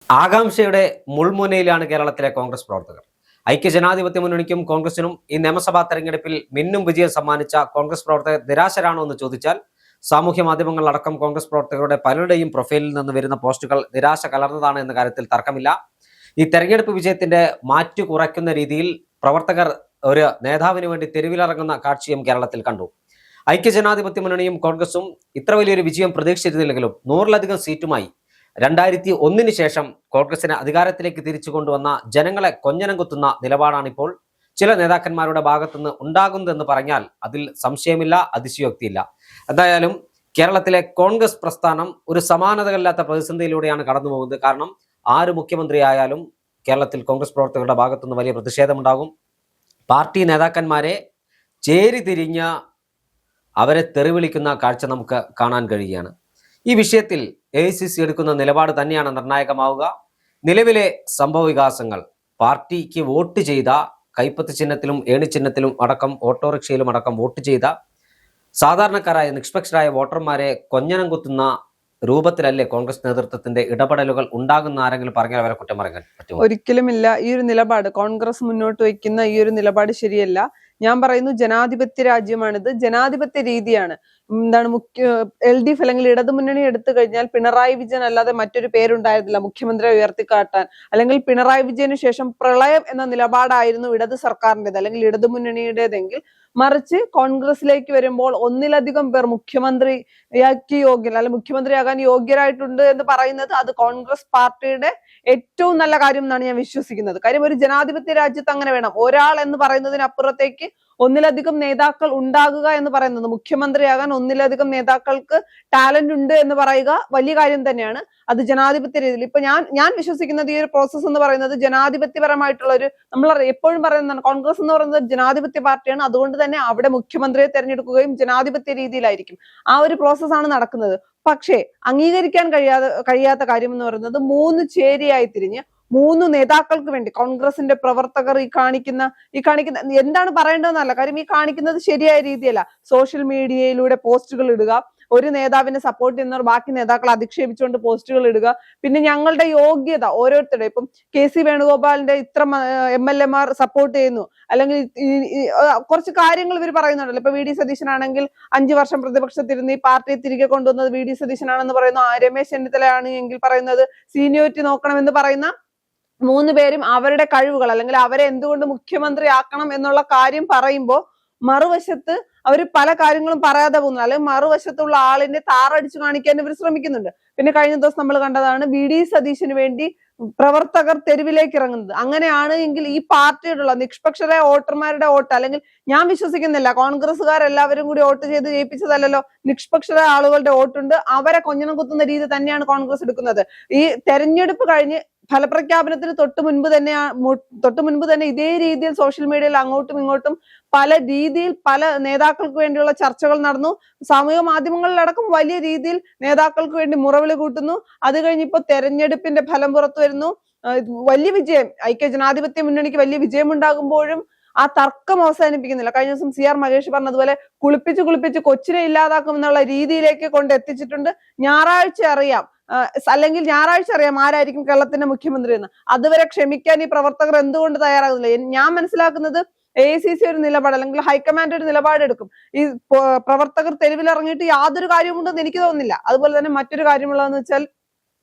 ആകാംക്ഷയുടെ മുൾമുനയിലാണ് കേരളത്തിലെ കോൺഗ്രസ് പ്രവർത്തകർ. ഐക്യജനാധിപത്യ മുന്നണിക്കും കോൺഗ്രസിനും ഈ നിയമസഭാ തെരഞ്ഞെടുപ്പിൽ മിന്നും വിജയം സമ്മാനിച്ച കോൺഗ്രസ് പ്രവർത്തകർ നിരാശരാണോ എന്ന് ചോദിച്ചാൽ സാമൂഹ്യ മാധ്യമങ്ങളിലടക്കം കോൺഗ്രസ് പ്രവർത്തകരുടെ പലരുടെയും പ്രൊഫൈലിൽ നിന്ന് വരുന്ന പോസ്റ്റുകൾ നിരാശ കലർന്നതാണ് എന്ന കാര്യത്തിൽ തർക്കമില്ല. ഈ തെരഞ്ഞെടുപ്പ് വിജയത്തിന്റെ മാറ്റു കുറയ്ക്കുന്ന രീതിയിൽ പ്രവർത്തകർ ഒരു നേതാവിന് വേണ്ടി തെരുവിലിറങ്ങുന്ന കാഴ്ചയും കേരളത്തിൽ കണ്ടു. ഐക്യജനാധിപത്യ മുന്നണിയും കോൺഗ്രസും ഇത്ര വലിയൊരു വിജയം പ്രതീക്ഷിച്ചിരുന്നില്ലെങ്കിലും 100-ലധികം സീറ്റുമായി 2001 ശേഷം കോൺഗ്രസിനെ അധികാരത്തിലേക്ക് തിരിച്ചു കൊണ്ടുവന്ന ജനങ്ങളെ കൊഞ്ഞനം കുത്തുന്ന നിലപാടാണിപ്പോൾ ചില നേതാക്കന്മാരുടെ ഭാഗത്തുനിന്ന് ഉണ്ടാകുന്നതെന്ന് പറഞ്ഞാൽ അതിൽ സംശയമില്ല, അതിശയോക്തിയില്ല. എന്തായാലും കേരളത്തിലെ കോൺഗ്രസ് പ്രസ്ഥാനം ഒരു സമാനതകളില്ലാത്ത പ്രതിസന്ധിയിലൂടെയാണ് കടന്നു പോകുന്നത്. കാരണം ആര് മുഖ്യമന്ത്രിയായാലും കേരളത്തിൽ കോൺഗ്രസ് പ്രവർത്തകരുടെ ഭാഗത്തുനിന്ന് വലിയ പ്രതിഷേധമുണ്ടാകും. പാർട്ടി നേതാക്കന്മാരെ ചേരിതിരിഞ്ഞ അവരെ തെറിവിളിക്കുന്ന കാഴ്ച നമുക്ക് കാണാൻ കഴിയുകയാണ്. ഈ വിഷയത്തിൽ AICC എടുക്കുന്ന നിലപാട് തന്നെയാണ് നിർണായകമാവുക. നിലവിലെ സംഭവ വികാസങ്ങൾ പാർട്ടിക്ക് വോട്ട് ചെയ്ത കൈപ്പത്ത് ചിഹ്നത്തിലും ഏണി ചിഹ്നത്തിലും അടക്കം ഓട്ടോറിക്ഷയിലും അടക്കം വോട്ട് ചെയ്ത സാധാരണക്കാരായ നിഷ്പക്ഷരായ വോട്ടർമാരെ കൊഞ്ഞനം കുത്തുന്ന രൂപത്തിലല്ലേ കോൺഗ്രസ് നേതൃത്വത്തിന്റെ ഇടപെടലുകൾ ഉണ്ടാകുന്ന ആരെങ്കിലും പറഞ്ഞാൽ അവരെ കുറ്റം പറയാൻ പറ്റുമോ? ഒരിക്കലുമില്ല. ഈ ഒരു നിലപാട് കോൺഗ്രസ് മുന്നോട്ട് വയ്ക്കുന്ന ഈ ഒരു നിലപാട് ശരിയല്ല. ഞാൻ പറയുന്നു, ജനാധിപത്യ രാജ്യമാണിത്, ജനാധിപത്യ രീതിയാണ്. LDF അല്ലെങ്കിൽ ഇടതുമുന്നണി എടുത്തു കഴിഞ്ഞാൽ പിണറായി വിജയൻ അല്ലാതെ മറ്റൊരു പേരുണ്ടായിരുന്നില്ല മുഖ്യമന്ത്രിയെ ഉയർത്തിക്കാട്ടാൻ. അല്ലെങ്കിൽ പിണറായി വിജയന് ശേഷം പ്രളയം എന്ന നിലപാടായിരുന്നു ഇടത് സർക്കാരിൻ്റെത് അല്ലെങ്കിൽ ഇടതുമുന്നണിയുടേതെങ്കിൽ, മറിച്ച് കോൺഗ്രസിലേക്ക് വരുമ്പോൾ ഒന്നിലധികം പേർ മുഖ്യമന്ത്രിയാകാൻ യോഗ്യരായിട്ടുണ്ട് എന്ന് പറയുന്നത് അത് കോൺഗ്രസ് പാർട്ടിയുടെ ഏറ്റവും നല്ല കാര്യം എന്നാണ് ഞാൻ വിശ്വസിക്കുന്നത്. കാര്യം ഒരു ജനാധിപത്യ രാജ്യത്ത് അങ്ങനെ വേണം. ഒരാൾ എന്ന് പറയുന്നതിനപ്പുറത്തേക്ക് ഒന്നിലധികം നേതാക്കൾ ഉണ്ടാകുക എന്ന് പറയുന്നത്, മുഖ്യമന്ത്രിയാകാൻ ഒന്നിലധികം നേതാക്കൾക്ക് ടാലന്റ് ഉണ്ട് എന്ന് പറയുക വലിയ കാര്യം തന്നെയാണ്. അത് ജനാധിപത്യ രീതിയിൽ ഇപ്പൊ ഞാൻ വിശ്വസിക്കുന്നത് ഈ ഒരു പ്രോസസ്സ് എന്ന് പറയുന്നത് ജനാധിപത്യപരമായിട്ടുള്ള ഒരു, നമ്മൾ എപ്പോഴും പറയുന്നതാണ് കോൺഗ്രസ് എന്ന് പറയുന്നത് ജനാധിപത്യ പാർട്ടിയാണ്. അതുകൊണ്ട് തന്നെ അവിടെ മുഖ്യമന്ത്രിയെ തെരഞ്ഞെടുക്കുകയും ജനാധിപത്യ രീതിയിലായിരിക്കും. ആ ഒരു പ്രോസസ്സാണ് നടക്കുന്നത്. പക്ഷേ അംഗീകരിക്കാൻ കഴിയാത്ത കാര്യം എന്ന് പറയുന്നത് 3 ചേരിയായി തിരിഞ്ഞ് 3 നേതാക്കൾക്ക് വേണ്ടി കോൺഗ്രസിന്റെ പ്രവർത്തകർ ഈ കാണിക്കുന്ന എന്താണ് പറയേണ്ടതെന്നല്ല, കാര്യം ഈ കാണിക്കുന്നത് ശരിയായ രീതിയല്ല. സോഷ്യൽ മീഡിയയിലൂടെ പോസ്റ്റുകൾ ഇടുക, ഒരു നേതാവിനെ സപ്പോർട്ട് ചെയ്യുന്നവർ ബാക്കി നേതാക്കളെ അധിക്ഷേപിച്ചുകൊണ്ട് പോസ്റ്റുകൾ ഇടുക. പിന്നെ ഞങ്ങളുടെ യോഗ്യത ഓരോരുത്തരുടെ, ഇപ്പം KC വേണുഗോപാലിന്റെ ഇത്ര MLA മാർ സപ്പോർട്ട് ചെയ്യുന്നു, അല്ലെങ്കിൽ കുറച്ച് കാര്യങ്ങൾ ഇവർ പറയുന്നുണ്ടല്ലോ. ഇപ്പൊ VD സതീശനാണെങ്കിൽ 5 വർഷം പ്രതിപക്ഷത്തിരുന്ന് ഈ പാർട്ടിയെ തിരികെ കൊണ്ടുവന്നത് VD സതീശനാണെന്ന് പറയുന്നു. രമേശ് ചെന്നിത്തലയാണ് എങ്കിൽ പറയുന്നത് സീനിയോറിറ്റി നോക്കണമെന്ന് പറയുന്ന 3 പേരും അവരുടെ കഴിവുകൾ അല്ലെങ്കിൽ അവരെ എന്തുകൊണ്ട് മുഖ്യമന്ത്രിയാക്കണം എന്നുള്ള കാര്യം പറയുമ്പോൾ മറുവശത്ത് അവർ പല കാര്യങ്ങളും പറയാതെ പോകുന്നു, അല്ലെങ്കിൽ മറുവശത്തുള്ള ആളിനെ താറടിച്ചു കാണിക്കാൻ ഇവർ ശ്രമിക്കുന്നുണ്ട്. പിന്നെ കഴിഞ്ഞ ദിവസം നമ്മൾ കണ്ടതാണ് VD സതീശന് വേണ്ടി പ്രവർത്തകർ തെരുവിലേക്ക് ഇറങ്ങുന്നത്. അങ്ങനെയാണ് എങ്കിൽ ഈ പാർട്ടിയോടുള്ള നിഷ്പക്ഷരായ വോട്ടർമാരുടെ വോട്ട്, അല്ലെങ്കിൽ ഞാൻ വിശ്വസിക്കുന്നില്ല കോൺഗ്രസ്സുകാരെല്ലാവരും കൂടി വോട്ട് ചെയ്ത് ജയിപ്പിച്ചതല്ലോ, നിഷ്പക്ഷരായ ആളുകളുടെ വോട്ടുണ്ട്. അവരെ കൊഞ്ഞനം കുത്തുന്ന രീതി തന്നെയാണ് കോൺഗ്രസ് എടുക്കുന്നത്. ഈ തെരഞ്ഞെടുപ്പ് കഴിഞ്ഞ് ഫലപ്രഖ്യാപനത്തിന് തൊട്ട് മുൻപ് തന്നെ ഇതേ രീതിയിൽ സോഷ്യൽ മീഡിയയിൽ അങ്ങോട്ടും ഇങ്ങോട്ടും പല രീതിയിൽ പല നേതാക്കൾക്ക് വേണ്ടിയുള്ള ചർച്ചകൾ നടന്നു. സാമൂഹിക മാധ്യമങ്ങളിലടക്കം വലിയ രീതിയിൽ നേതാക്കൾക്ക് വേണ്ടി മുറവിളി കൂട്ടുന്നു. അത് കഴിഞ്ഞിപ്പോ തെരഞ്ഞെടുപ്പിന്റെ ഫലം പുറത്തു വരുന്നു. വലിയ വിജയം, ഐക്യജനാധിപത്യ മുന്നണിക്ക് വലിയ വിജയം ഉണ്ടാകുമ്പോഴും ആ തർക്കം അവസാനിപ്പിക്കുന്നില്ല. കഴിഞ്ഞ ദിവസം CR മഹേഷ് പറഞ്ഞതുപോലെ കുളിപ്പിച്ച് കൊച്ചിനെ ഇല്ലാതാക്കും എന്നുള്ള രീതിയിലേക്ക് കൊണ്ട് എത്തിച്ചിട്ടുണ്ട്. ഞായറാഴ്ച അറിയാം ആരായിരിക്കും കേരളത്തിന്റെ മുഖ്യമന്ത്രി എന്ന്. അതുവരെ ക്ഷമിക്കാൻ ഈ പ്രവർത്തകർ എന്തുകൊണ്ട് തയ്യാറാകുന്നില്ല? ഞാൻ മനസ്സിലാക്കുന്നത് AICC ഒരു നിലപാട് അല്ലെങ്കിൽ ഹൈക്കമാൻഡ് ഒരു നിലപാടെടുക്കും. ഈ പ്രവർത്തകർ തെരുവിലിറങ്ങിയിട്ട് യാതൊരു കാര്യമുണ്ടെന്ന് എനിക്ക് തോന്നുന്നില്ല. അതുപോലെ തന്നെ മറ്റൊരു കാര്യമുള്ളതെന്ന് വെച്ചാൽ,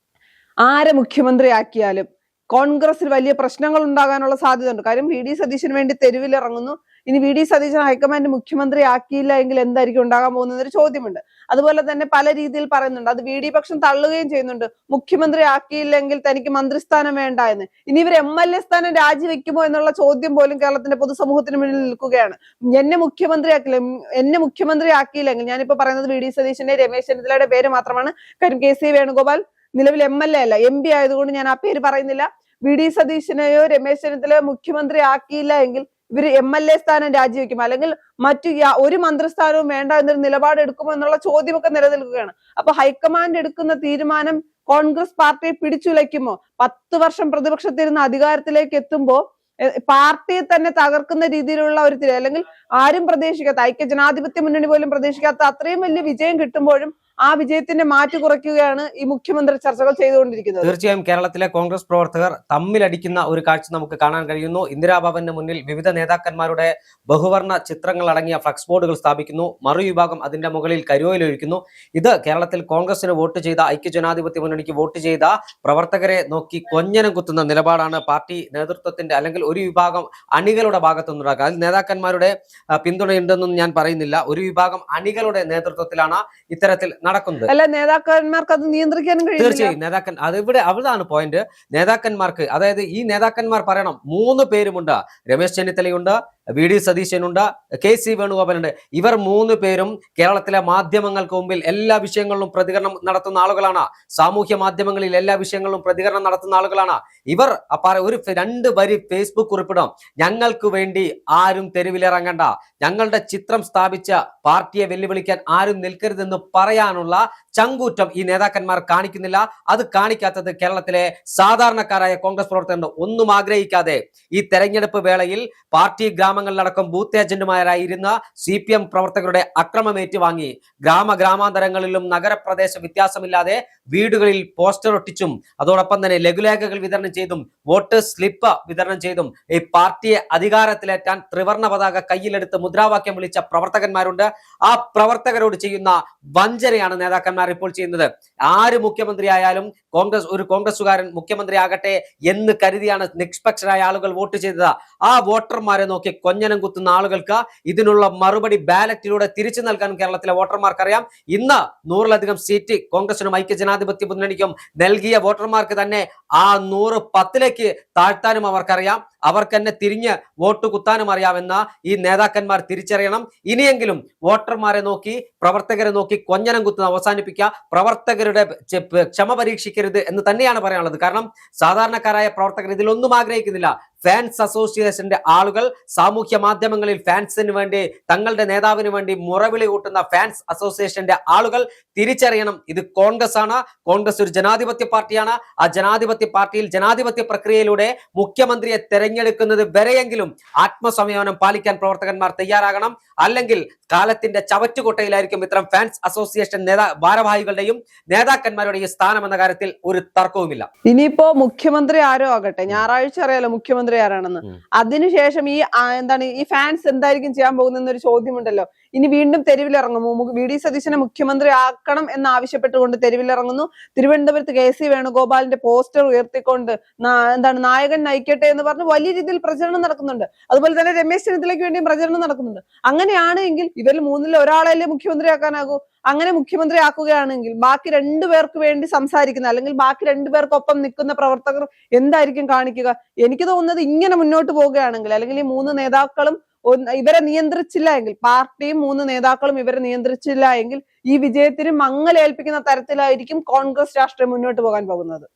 ആരെ മുഖ്യമന്ത്രിയാക്കിയാലും കോൺഗ്രസിൽ വലിയ പ്രശ്നങ്ങൾ ഉണ്ടാകാനുള്ള സാധ്യത ഉണ്ട്. കാര്യം VD സതീശന് വേണ്ടി തെരുവിലിറങ്ങുന്നു. ഇനി VD സതീശൻ ഹൈക്കമാൻഡ് മുഖ്യമന്ത്രി ആക്കിയില്ല എങ്കിൽ എന്തായിരിക്കും ഉണ്ടാകാൻ പോകുന്നതൊരു ചോദ്യമുണ്ട്. അതുപോലെ തന്നെ പല രീതിയിൽ പറയുന്നുണ്ട്, അത് VD പക്ഷം തള്ളുകയും ചെയ്യുന്നുണ്ട്. മുഖ്യമന്ത്രി ആക്കിയില്ലെങ്കിൽ തനിക്ക് മന്ത്രിസ്ഥാനം വേണ്ട എന്ന്. ഇനി ഇവർ MLA സ്ഥാനം രാജിവെക്കുമോ എന്നുള്ള ചോദ്യം പോലും കേരളത്തിന്റെ പൊതുസമൂഹത്തിന് മുന്നിൽ നിൽക്കുകയാണ്. എന്നെ മുഖ്യമന്ത്രി ആക്കിയില്ലെങ്കിൽ, ഞാനിപ്പോ പറയുന്നത് VD സതീശന്റെ രമേശ് ചെന്നിത്തലയുടെ പേര് മാത്രമാണ്. കാര്യം KC വേണുഗോപാൽ നിലവിൽ MLA അല്ല, MP ആയതുകൊണ്ട് ഞാൻ ആ പേര് പറയുന്നില്ല. VD സതീശനെയോ രമേശ് ചെന്നിത്തലയോ മുഖ്യമന്ത്രി ആക്കിയില്ല എങ്കിൽ ഇവർ MLA സ്ഥാനം രാജിവെക്കും, അല്ലെങ്കിൽ മറ്റു ഒരു മന്ത്രിസ്ഥാനവും വേണ്ട എന്നൊരു നിലപാടെടുക്കുമോ എന്നുള്ള ചോദ്യമൊക്കെ നിലനിൽക്കുകയാണ്. അപ്പൊ ഹൈക്കമാൻഡ് എടുക്കുന്ന തീരുമാനം കോൺഗ്രസ് പാർട്ടിയെ പിടിച്ചുലയ്ക്കുമോ? 10 വർഷം പ്രതിപക്ഷത്തിരുന്ന് അധികാരത്തിലേക്ക് എത്തുമ്പോൾ പാർട്ടിയെ തന്നെ തകർക്കുന്ന രീതിയിലുള്ള ഒരു അല്ലെങ്കിൽ ആരും പ്രതീക്ഷിക്കാത്ത, ഐക്യ ജനാധിപത്യ മുന്നണി പോലും പ്രതീക്ഷിക്കാത്ത അത്രയും വലിയ വിജയം കിട്ടുമ്പോഴും ആ വിജയത്തിന്റെ മാറ്റ് കുറയ്ക്കുകയാണ് ഈ മുഖ്യമന്ത്രി ചർച്ചകൾ ചെയ്തുകൊണ്ടിരിക്കുന്നത്. തീർച്ചയായും കേരളത്തിലെ കോൺഗ്രസ് പ്രവർത്തകർ തമ്മിലടിക്കുന്ന ഒരു കാഴ്ച നമുക്ക് കാണാൻ കഴിയുന്നു. ഇന്ദിരാഭവന് മുന്നിൽ വിവിധ നേതാക്കന്മാരുടെ ബഹുവർണ്ണ ചിത്രങ്ങൾ അടങ്ങിയ ഫ്ലക്സ് ബോർഡുകൾ സ്ഥാപിക്കുന്നു. മറുവിഭാഗം അതിന്റെ മുകളിൽ കരിയോയിലൊഴിക്കുന്നു. ഇത് കേരളത്തിൽ കോൺഗ്രസിന് വോട്ട് ചെയ്ത, ഐക്യജനാധിപത്യ മുന്നണിക്ക് വോട്ട് ചെയ്ത പ്രവർത്തകരെ നോക്കി കൊഞ്ഞനം കുത്തുന്ന നിലപാടാണ് പാർട്ടി നേതൃത്വത്തിന്റെ അല്ലെങ്കിൽ ഒരു വിഭാഗം അണികളുടെ ഭാഗത്തുനിന്നുണ്ടാക്കുക. അതിൽ നേതാക്കന്മാരുടെ പിന്തുണയുണ്ടെന്നും ഞാൻ പറയുന്നില്ല. ഒരു വിഭാഗം അണികളുടെ നേതൃത്വത്തിലാണ് ഇത്തരത്തിൽ നടക്കുന്നത്. അല്ല, നേതാക്കന്മാർക്ക് അത് നിയന്ത്രിക്കാനും കഴിയും. തീർച്ചയായും അവിടാണ് പോയിന്റ്. നേതാക്കന്മാർക്ക്, അതായത് ഈ നേതാക്കന്മാർ പറയണം, 3 പേരുമുണ്ട്. Ramesh ചെന്നിത്തലയുണ്ട്, VD സതീശനുണ്ട്, KC വേണുഗോപാലുണ്ട്. ഇവർ 3 പേരും കേരളത്തിലെ മാധ്യമങ്ങൾക്ക് മുമ്പിൽ എല്ലാ വിഷയങ്ങളിലും പ്രതികരണം നടത്തുന്ന ആളുകളാണ്. സാമൂഹ്യ മാധ്യമങ്ങളിൽ എല്ലാ വിഷയങ്ങളിലും പ്രതികരണം നടത്തുന്ന ആളുകളാണ്. ഇവർ ഒരു 2 വരി ഫേസ്ബുക്ക് കുറിപ്പിടും, ഞങ്ങൾക്ക് വേണ്ടി ആരും തെരുവിലിറങ്ങണ്ട, ഞങ്ങളുടെ ചിത്രം സ്ഥാപിച്ച പാർട്ടിയെ വെല്ലുവിളിക്കാൻ ആരും നിൽക്കരുതെന്ന് പറയാനുള്ള ചങ്കൂറ്റം ഈ നേതാക്കന്മാർ കാണിക്കുന്നില്ല. അത് കാണിക്കാത്തത് കേരളത്തിലെ സാധാരണക്കാരായ കോൺഗ്രസ് പ്രവർത്തകരുണ്ട്. ഒന്നും ആഗ്രഹിക്കാതെ ഈ തെരഞ്ഞെടുപ്പ് വേളയിൽ പാർട്ടി ഗ്രാമങ്ങളിലടക്കം ബൂത്ത് ഏജന്റുമാരായിരുന്ന CPM പ്രവർത്തകരുടെ അക്രമം ഏറ്റുവാങ്ങി ഗ്രാമാന്തരങ്ങളിലും നഗരപ്രദേശ വ്യത്യാസമില്ലാതെ വീടുകളിൽ പോസ്റ്റർ ഒട്ടിച്ചും അതോടൊപ്പം തന്നെ ലഘുലേഖകൾ വിതരണം ചെയ്തും വോട്ട് സ്ലിപ്പ് വിതരണം ചെയ്തും ഈ പാർട്ടിയെ അധികാരത്തിലേറ്റാൻ ത്രിവർണ്ണ പതാക കയ്യിലെടുത്ത് മുദ്രാവാക്യം വിളിച്ച പ്രവർത്തകന്മാരുണ്ട്. ആ പ്രവർത്തകരോട് ചെയ്യുന്ന വഞ്ചനയാണ് നേതാക്കന്മാർ ഇപ്പോൾ ചെയ്യുന്നത്. ആര് മുഖ്യമന്ത്രിയായാലും ഒരു കോൺഗ്രസുകാരൻ മുഖ്യമന്ത്രിയാകട്ടെ എന്ന് കരുതിയാണ് നിഷ്പക്ഷരായ ആളുകൾ വോട്ട് ചെയ്തത്. ആ വോട്ടർമാരെ നോക്കി കൊഞ്ഞനം കുത്തുന്ന ആളുകൾക്ക് ഇതിനുള്ള മറുപടി ബാലറ്റിലൂടെ തിരിച്ചു നൽകാൻ കേരളത്തിലെ വോട്ടർമാർക്കറിയാം. ഇന്ന് 100-ലധികം സീറ്റ് കോൺഗ്രസിനും ഐക്യജനാധിപത്യ മുന്നണിക്കും നൽകിയ വോട്ടർമാർക്ക് തന്നെ ആ 100 10ലേക്ക് താഴ്ത്താനും അവർക്കറിയാം. അവർക്ക് തന്നെ തിരിഞ്ഞ് വോട്ട് കുത്താനും അറിയാമെന്ന് ഈ നേതാക്കന്മാർ തിരിച്ചറിയണം. ഇനിയെങ്കിലും വോട്ടർമാരെ നോക്കി, പ്രവർത്തകരെ നോക്കി കൊഞ്ഞനം കുത്തുന്ന അവസാനിപ്പിക്കുക. പ്രവർത്തകരുടെ ക്ഷമ പരീക്ഷിക്കരുത് എന്ന് തന്നെയാണ് പറയാനുള്ളത്. കാരണം സാധാരണക്കാരായ പ്രവർത്തകർ ഇതിലൊന്നും ആഗ്രഹിക്കുന്നില്ല. ഫാൻസ് അസോസിയേഷന്റെ ആളുകൾ സാമൂഹ്യ മാധ്യമങ്ങളിൽ ഫാൻസിന് വേണ്ടി, തങ്ങളുടെ നേതാവിന് വേണ്ടി മുറവിളി കൂട്ടുന്ന ഫാൻസ് അസോസിയേഷന്റെ ആളുകൾ തിരിച്ചറിയണം, ഇത് കോൺഗ്രസ് ആണ്. കോൺഗ്രസ് ഒരു ജനാധിപത്യ പാർട്ടിയാണ്. ആ ജനാധിപത്യ പാർട്ടിയിൽ ജനാധിപത്യ പ്രക്രിയയിലൂടെ മുഖ്യമന്ത്രിയെ തെരഞ്ഞെടുക്കുന്നത് വരെയെങ്കിലും ആത്മസംയമനം പാലിക്കാൻ പ്രവർത്തകന്മാർ തയ്യാറാകണം. അല്ലെങ്കിൽ കാലത്തിന്റെ ചവറ്റുകൊട്ടയിലായിരിക്കും ഇത്തരം ഫാൻസ് അസോസിയേഷൻ ഭാരവാഹികളുടെയും നേതാക്കന്മാരുടെയും സ്ഥാനം എന്ന കാര്യത്തിൽ ഒരു തർക്കവുമില്ല. ഇനിയിപ്പോ മുഖ്യമന്ത്രി ആരോ ആകട്ടെ, ഞായറാഴ്ച അറിയാലോ മുഖ്യമന്ത്രി ആരാണെന്ന്. അതിനുശേഷം ഈ ഫാൻസ് എന്തായിരിക്കും ചെയ്യാൻ പോകുന്നൊരു ചോദ്യമുണ്ടല്ലോ. ഇനി വീണ്ടും തെരുവിലിറങ്ങുമോ? VD സതീശനെ മുഖ്യമന്ത്രി ആക്കണം എന്നാവശ്യപ്പെട്ടുകൊണ്ട് തെരുവിലിറങ്ങുന്നു. തിരുവനന്തപുരത്ത് KC വേണുഗോപാലിന്റെ പോസ്റ്റർ ഉയർത്തിക്കൊണ്ട് നായകൻ നയിക്കട്ടെ എന്ന് പറഞ്ഞ് വലിയ രീതിയിൽ പ്രചരണം നടക്കുന്നുണ്ട്. അതുപോലെ തന്നെ രമേശ് ചെന്നിത്തലയ്ക്ക് വേണ്ടിയും പ്രചരണം നടക്കുന്നുണ്ട്. അങ്ങനെയാണെങ്കിൽ ഇവരിൽ 3-ൽ ഒരാളല്ലേ മുഖ്യമന്ത്രിയാക്കാനാകൂ. അങ്ങനെ മുഖ്യമന്ത്രിയാക്കുകയാണെങ്കിൽ ബാക്കി 2 പേർക്ക് വേണ്ടി സംസാരിക്കുന്ന, അല്ലെങ്കിൽ ബാക്കി 2 പേർക്കൊപ്പം നിൽക്കുന്ന പ്രവർത്തകർ എന്തായിരിക്കും കാണിക്കുക? എനിക്ക് തോന്നുന്നത് ഇങ്ങനെ മുന്നോട്ട് പോവുകയാണെങ്കിൽ, അല്ലെങ്കിൽ ഈ 3 നേതാക്കളും ഇവരെ നിയന്ത്രിച്ചില്ല എങ്കിൽ, പാർട്ടിയും 3 നേതാക്കളും ഇവരെ നിയന്ത്രിച്ചില്ല എങ്കിൽ ഈ വിജയത്തിന് മങ്ങലേൽപ്പിക്കുന്ന തരത്തിലായിരിക്കും കോൺഗ്രസ് രാഷ്ട്രീയം മുന്നോട്ട് പോകാൻ പോകുന്നത്.